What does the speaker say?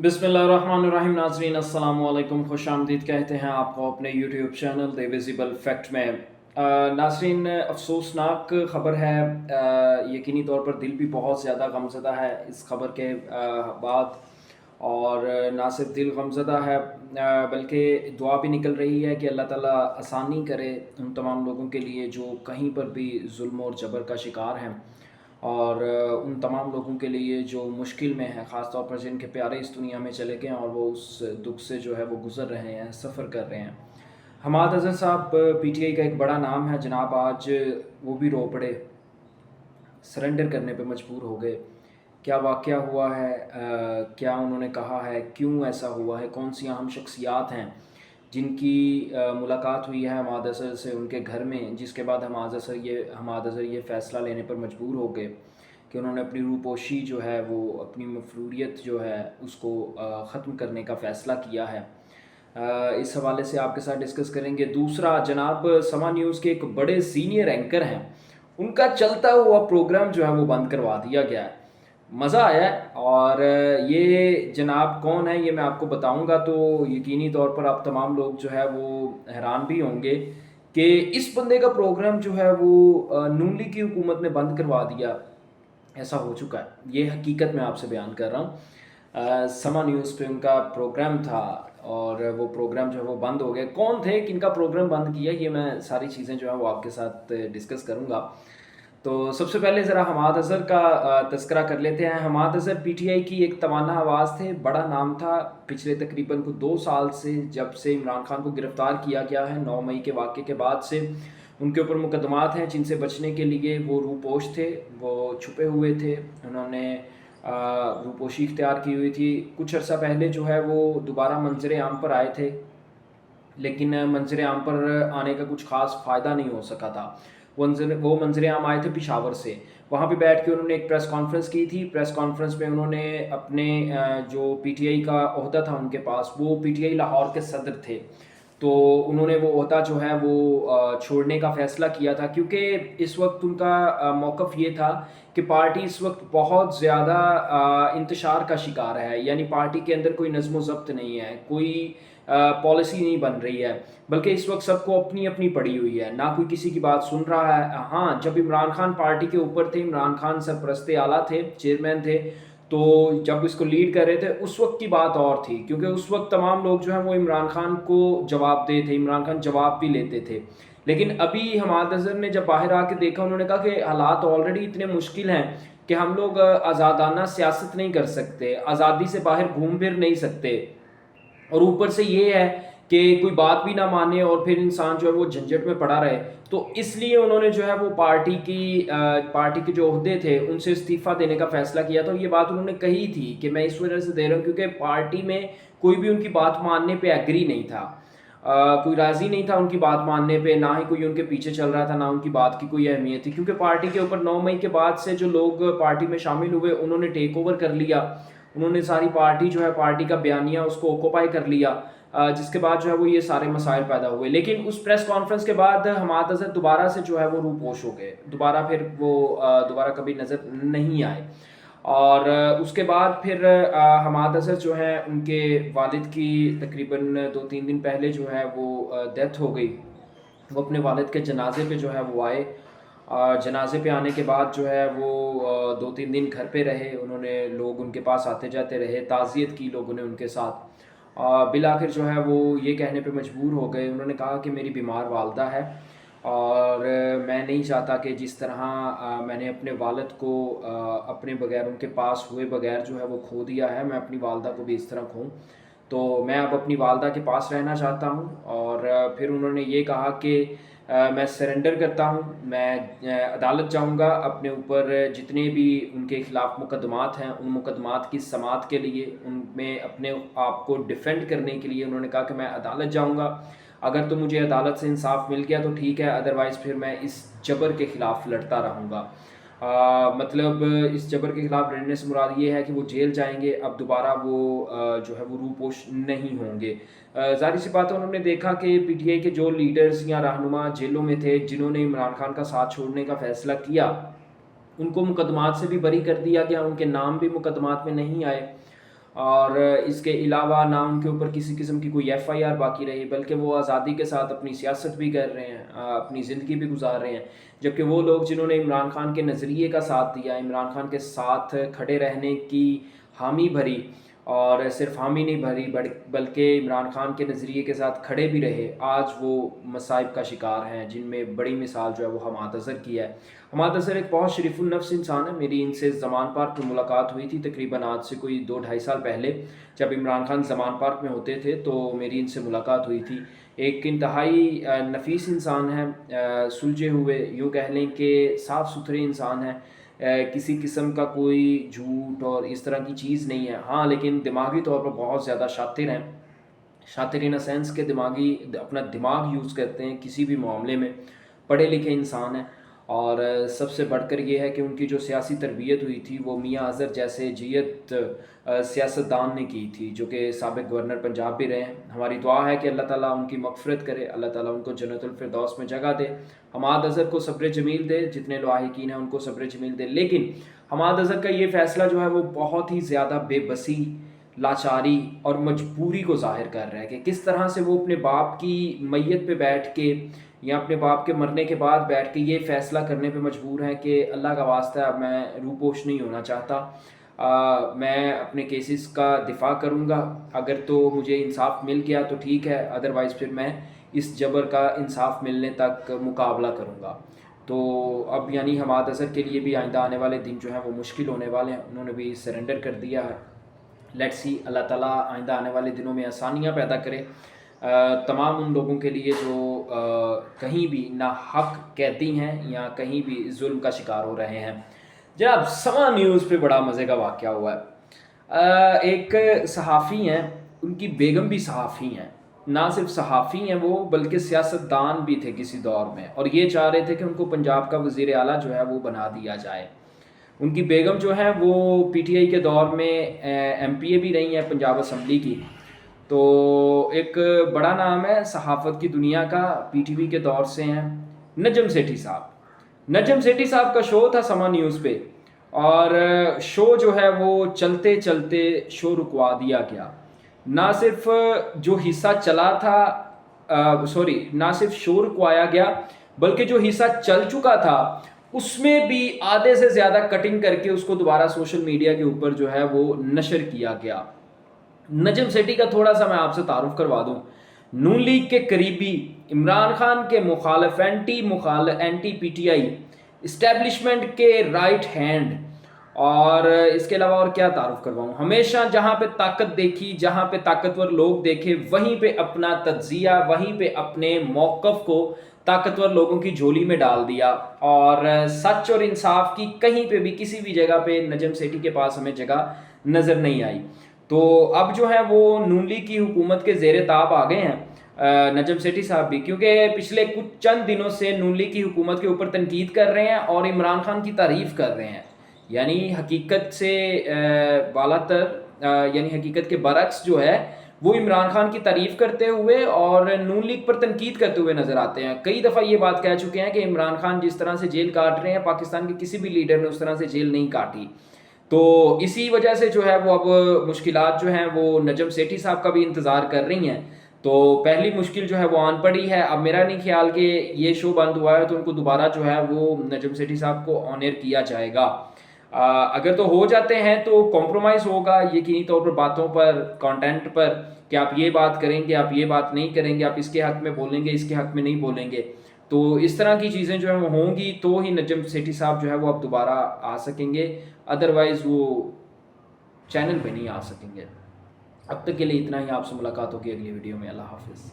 बिस्मिल्लाहिर्रहमानिर्रहीम। नाज़रीन अस्सलाम वालेकुम, खुश आमदीद कहते हैं आपको अपने YouTube channel the visible fact में। नाज़रीन, अफसोसनाक ख़बर है। यकीनी तौर पर दिल भी बहुत ज़्यादा गमज़दा है इस ख़बर के बाद। और ना सिर्फ दिल गमज़दा है बल्कि दुआ भी निकल रही है कि अल्लाह ताला आसानी करे उन तमाम लोगों के लिए जो कहीं पर भी जुल्म और जबर का शिकार हैं, और उन तमाम लोगों के लिए जो मुश्किल में है, ख़ास तौर पर जिनके प्यारे इस दुनिया में चले गए और वो उस दुख से जो है वो गुज़र रहे हैं, सफ़र कर रहे हैं। हमाद अज़हर साहब पीटीआई का एक बड़ा नाम है जनाब, आज वो भी रो पड़े, सरेंडर करने पे मजबूर हो गए। क्या वाक़या हुआ है, क्या उन्होंने कहा है, क्यों ऐसा हुआ है, कौन सी अहम शख्सियात हैं जिनकी मुलाकात हुई है हमाद अज़हर से उनके घर में, जिसके बाद हमाद अज़हर ये फ़ैसला लेने पर मजबूर हो गए कि उन्होंने अपनी रूपोशी जो है वो अपनी मफरूरियत जो है उसको ख़त्म करने का फ़ैसला किया है। इस हवाले से आपके साथ डिस्कस करेंगे। दूसरा, जनाब समा न्यूज़ के एक बड़े सीनियर एंकर हैं, उनका चलता हुआ प्रोग्राम जो है वो बंद करवा दिया गया है। मज़ा आया है, और ये जनाब कौन है ये मैं आपको बताऊंगा तो यकीनी तौर पर आप तमाम लोग जो है वो हैरान भी होंगे कि इस बंदे का प्रोग्राम जो है वो नून लीग की हुकूमत ने बंद करवा दिया। ऐसा हो चुका है, ये हकीकत मैं आपसे बयान कर रहा हूँ। समा न्यूज़ पे उनका प्रोग्राम था और वो प्रोग्राम जो है वो बंद हो गया। कौन थे, किनका प्रोग्राम बंद किया, ये मैं सारी चीज़ें जो है वो आपके साथ डिस्कस करूँगा। तो सबसे पहले ज़रा हमाद अज़हर का तज़किरा कर लेते हैं। हमाद अज़हर पीटीआई की एक तवाना आवाज़ थे, बड़ा नाम था। पिछले तकरीबन 2 साल से, जब से इमरान खान को गिरफ़्तार किया गया है 9 मई के वाक़े के बाद से, उनके ऊपर मुकदमात हैं जिनसे बचने के लिए वो रूपोश थे, वो छुपे हुए थे। उन्होंने रूपोशी इख्तियार की हुई थी। कुछ अर्सा पहले जो है वो दोबारा मंजर आम पर आए थे, लेकिन मंजर आम पर आने का कुछ ख़ास फ़ायदा नहीं हो सका था। वो मंजर आम आए थे पिशावर से। वहाँ पे बैठ के उन्होंने एक प्रेस कॉन्फ्रेंस की थी। प्रेस कॉन्फ्रेंस में उन्होंने अपने जो पीटीआई का ओहदा था उनके पास, वो पीटीआई लाहौर के सदर थे, तो उन्होंने वो ओहदा जो है वो छोड़ने का फ़ैसला किया था, क्योंकि इस वक्त उनका मौक़िफ़ ये था कि पार्टी इस वक्त बहुत ज़्यादा इंतशार का शिकार है। यानी पार्टी के अंदर कोई नज़्म व ज़ब्त नहीं है, कोई पॉलिसी नहीं बन रही है, बल्कि इस वक्त सबको अपनी अपनी पड़ी हुई है, ना कोई किसी की बात सुन रहा है। हाँ, जब इमरान खान पार्टी के ऊपर थे, इमरान खान सरपरस्ते आला थे, चेयरमैन थे, तो जब इसको लीड कर रहे थे उस वक्त की बात और थी, क्योंकि उस वक्त तमाम लोग जो हैं वो इमरान खान को जवाबदेह थे, इमरान खान जवाब भी लेते थे। लेकिन अभी हमाद अज़हर ने जब बाहर आके देखा, उन्होंने कहा कि हालात ऑलरेडी इतने मुश्किल हैं कि हम लोग आज़ादाना सियासत नहीं कर सकते, आज़ादी से बाहर घूम फिर नहीं सकते, और ऊपर से ये है कि कोई बात भी ना माने और फिर इंसान जो है वो झंझट में पड़ा रहे। तो इसलिए उन्होंने जो है वो पार्टी के जो ओहदे थे उनसे इस्तीफ़ा देने का फ़ैसला किया था। ये बात उन्होंने कही थी कि मैं इस वजह से दे रहा हूँ क्योंकि पार्टी में कोई भी उनकी बात मानने पे एग्री नहीं था। कोई राज़ी नहीं था उनकी बात मानने पे, ना ही कोई उनके पीछे चल रहा था, ना उनकी बात की कोई अहमियत थी, क्योंकि पार्टी के ऊपर 9 मई के बाद से जो लोग पार्टी में शामिल हुए उन्होंने टेक ओवर कर लिया। उन्होंने सारी पार्टी जो है, पार्टी का बयानिया उसको ऑक्यूपाई कर लिया, जिसके बाद जो है वो ये सारे मसाइल पैदा हुए। लेकिन उस प्रेस कॉन्फ्रेंस के बाद हमाद अज़हर दोबारा से जो है वो रूपोश हो गए, दोबारा फिर वो दोबारा कभी नज़र नहीं आए। और उसके बाद फिर हमाद अज़हर जो है, उनके वालिद की तकरीबन 2-3 दिन पहले जो है वो डेथ हो गई। वो अपने वालिद के जनाजे पे जो है वो आए, जनाजे पे आने के बाद जो है वो 2-3 दिन घर पे रहे। उन्होंने, लोग उनके पास आते जाते रहे, ताज़ियत की लोगों ने उनके साथ। बिलाखिर जो है वो ये कहने पे मजबूर हो गए, उन्होंने कहा कि मेरी बीमार वालदा है और मैं नहीं चाहता कि जिस तरह मैंने अपने वालिद को अपने बगैर, उनके पास हुए बगैर जो है वो खो दिया है, मैं अपनी वालदा को भी इस तरह खोऊं। तो मैं अब अपनी वालदा के पास रहना चाहता हूं। और फिर उन्होंने ये कहा कि मैं सरेंडर करता हूं, मैं अदालत जाऊंगा, अपने ऊपर जितने भी उनके ख़िलाफ़ मुकदमात हैं उन मुकदमात की समाअत के लिए, उनमें अपने आप को डिफेंड करने के लिए उन्होंने कहा कि मैं अदालत जाऊंगा। अगर तो मुझे अदालत से इंसाफ मिल गया तो ठीक है, अदरवाइज़ फिर मैं इस जबर के ख़िलाफ़ लड़ता रहूँगा। मतलब इस जबर के ख़िलाफ़ लड़ने से मुराद ये है कि वो जेल जाएंगे, अब दोबारा वो जो है वो रूपोश नहीं होंगे। ज़ाहिर सी बात है, उन्होंने देखा कि पीटीआई के जो लीडर्स या रहनुमा जेलों में थे, जिन्होंने इमरान खान का साथ छोड़ने का फ़ैसला किया, उनको मुकदमात से भी बरी कर दिया गया, उनके नाम भी मुकदमात में नहीं आए। اور اس کے علاوہ نہ ان کے اوپر کسی قسم کی کوئی FIR باقی رہی، بلکہ وہ آزادی کے ساتھ اپنی سیاست بھی کر رہے ہیں، اپنی زندگی بھی گزار رہے ہیں، جبکہ وہ لوگ جنہوں نے عمران خان کے نظریے کا ساتھ دیا، عمران خان کے ساتھ کھڑے رہنے کی حامی بھری، اور صرف حامی نہیں بھری بلکہ عمران خان کے نظریے کے ساتھ کھڑے بھی رہے، آج وہ مصائب کا شکار ہیں، جن میں بڑی مثال جو ہے وہ حماد اظہر کی ہے۔ حماد اظہر ایک بہت شریف النفس انسان ہے، میری ان سے زمان پارک میں ملاقات ہوئی تھی تقریباً آج سے کوئی 2-2.5 سال پہلے، جب عمران خان زمان پارک میں ہوتے تھے تو میری ان سے ملاقات ہوئی تھی۔ ایک انتہائی نفیس انسان ہے، سلجھے ہوئے، یوں کہہ لیں کہ صاف ستھرے انسان ہیں، کسی قسم کا کوئی جھوٹ اور اس طرح کی چیز نہیں ہے، ہاں لیکن دماغی طور پر بہت زیادہ شاطر ہیں، شاطر ان سینس کے اپنا دماغ یوز کرتے ہیں کسی بھی معاملے میں، پڑھے لکھے انسان ہیں، اور سب سے بڑھ کر یہ ہے کہ ان کی جو سیاسی تربیت ہوئی تھی وہ میاں اظہر جیسے جیت سیاستدان نے کی تھی، جو کہ سابق گورنر پنجاب بھی رہے ہیں۔ ہماری دعا ہے کہ اللہ تعالیٰ ان کی مغفرت کرے، اللہ تعالیٰ ان کو جنت الفردوس میں جگہ دے، حماد اظہر کو صبر جمیل دے، جتنے لاحقین ہیں ان کو صبر جمیل دے۔ لیکن حماد اظہر کا یہ فیصلہ جو ہے وہ بہت ہی زیادہ بے بسی، لاچاری اور مجبوری کو ظاہر کر رہا ہے کہ کس طرح سے وہ اپنے باپ کی میت پہ بیٹھ کے یا اپنے باپ کے مرنے کے بعد بیٹھ کے یہ فیصلہ کرنے پہ مجبور ہیں کہ اللہ کا واسطہ اب میں روپوش نہیں ہونا چاہتا، میں اپنے کیسز کا دفاع کروں گا، اگر تو مجھے انصاف مل گیا تو ٹھیک ہے، ادروائز پھر میں اس جبر کا انصاف ملنے تک مقابلہ کروں گا۔ تو اب یعنی حماد اظہر کے لیے بھی آئندہ آنے والے دن جو ہیں وہ مشکل ہونے والے ہیں، انہوں نے بھی سرنڈر کر دیا ہے۔ لیٹس سی، اللہ تعالیٰ آئندہ آنے والے دنوں میں آسانیاں پیدا کرے تمام ان لوگوں کے لیے جو کہیں بھی ناحق قیدی ہیں یا کہیں بھی ظلم کا شکار ہو رہے ہیں۔ جناب سما نیوز پہ بڑا مزے کا واقعہ ہوا ہے، ایک صحافی ہیں، ان کی بیگم بھی صحافی ہیں، نہ صرف صحافی ہیں وہ بلکہ سیاستدان بھی تھے کسی دور میں، اور یہ چاہ رہے تھے کہ ان کو پنجاب کا وزیر اعلیٰ جو ہے وہ بنا دیا جائے۔ ان کی بیگم جو ہیں وہ PTI کے دور میں MPA بھی رہی ہیں پنجاب اسمبلی کی، تو ایک بڑا نام ہے صحافت کی دنیا کا، PTV کے دور سے ہیں، نجم سیٹھی صاحب۔ نجم سیٹھی صاحب کا شو تھا سما نیوز پہ، اور شو جو ہے وہ چلتے چلتے شو رکوا دیا گیا۔ نہ صرف جو حصہ چلا تھا نہ صرف شو رکوایا گیا بلکہ جو حصہ چل چکا تھا اس میں بھی آدھے سے زیادہ کٹنگ کر کے اس کو دوبارہ سوشل میڈیا کے اوپر جو ہے وہ نشر کیا گیا۔ نجم سیٹھی کا تھوڑا سا میں آپ سے تعارف کروا دوں، نون لیگ کے قریبی، عمران خان کے مخالف، اینٹی PTI اسٹیبلشمنٹ کے رائٹ ہینڈ، اور اس کے علاوہ اور کیا تعارف کرواؤں، ہمیشہ جہاں پہ طاقت دیکھی، جہاں پہ طاقتور لوگ دیکھے، وہیں پہ اپنا تجزیہ، وہیں پہ اپنے موقف کو طاقتور لوگوں کی جھولی میں ڈال دیا، اور سچ اور انصاف کی کہیں پہ بھی کسی بھی جگہ پہ نجم سیٹھی کے پاس ہمیں جگہ نظر نہیں آئی۔ تو اب جو ہے وہ نون لیگ کی حکومت کے زیر تاب آ گئے ہیں نجم سیٹھی صاحب بھی، کیونکہ پچھلے کچھ چند دنوں سے نون لیگ کی حکومت کے اوپر تنقید کر رہے ہیں اور عمران خان کی تعریف کر رہے ہیں، یعنی حقیقت سے بالاتر، یعنی حقیقت کے برعکس جو ہے وہ عمران خان کی تعریف کرتے ہوئے اور نون لیگ پر تنقید کرتے ہوئے نظر آتے ہیں۔ کئی دفعہ یہ بات کہہ چکے ہیں کہ عمران خان جس طرح سے جیل کاٹ رہے ہیں پاکستان کے کسی بھی لیڈر نے اس طرح سے جیل نہیں کاٹی، تو اسی وجہ سے جو ہے وہ اب مشکلات جو ہیں وہ نجم سیٹھی صاحب کا بھی انتظار کر رہی ہیں۔ تو پہلی مشکل جو ہے وہ آن پڑی ہے، اب میرا نہیں خیال کہ یہ شو بند ہوا ہے تو ان کو دوبارہ جو ہے وہ نجم سیٹھی صاحب کو آن ایئر کیا جائے گا، اگر تو ہو جاتے ہیں تو کمپرومائز ہوگا یقینی طور پر باتوں پر، کانٹینٹ پر، کہ آپ یہ بات کریں گے، آپ یہ بات نہیں کریں گے، آپ اس کے حق میں بولیں گے، اس کے حق میں نہیں بولیں گے، تو اس طرح کی چیزیں جو ہیں وہ ہوں گی تو ہی نجم سیٹھی صاحب جو ہے وہ اب دوبارہ آ سکیں گے، ادروائز وہ چینل پہ نہیں آ سکیں گے۔ اب تک کے لیے اتنا ہی، آپ سے ملاقات ہوگی اگلی ویڈیو میں، اللہ حافظ۔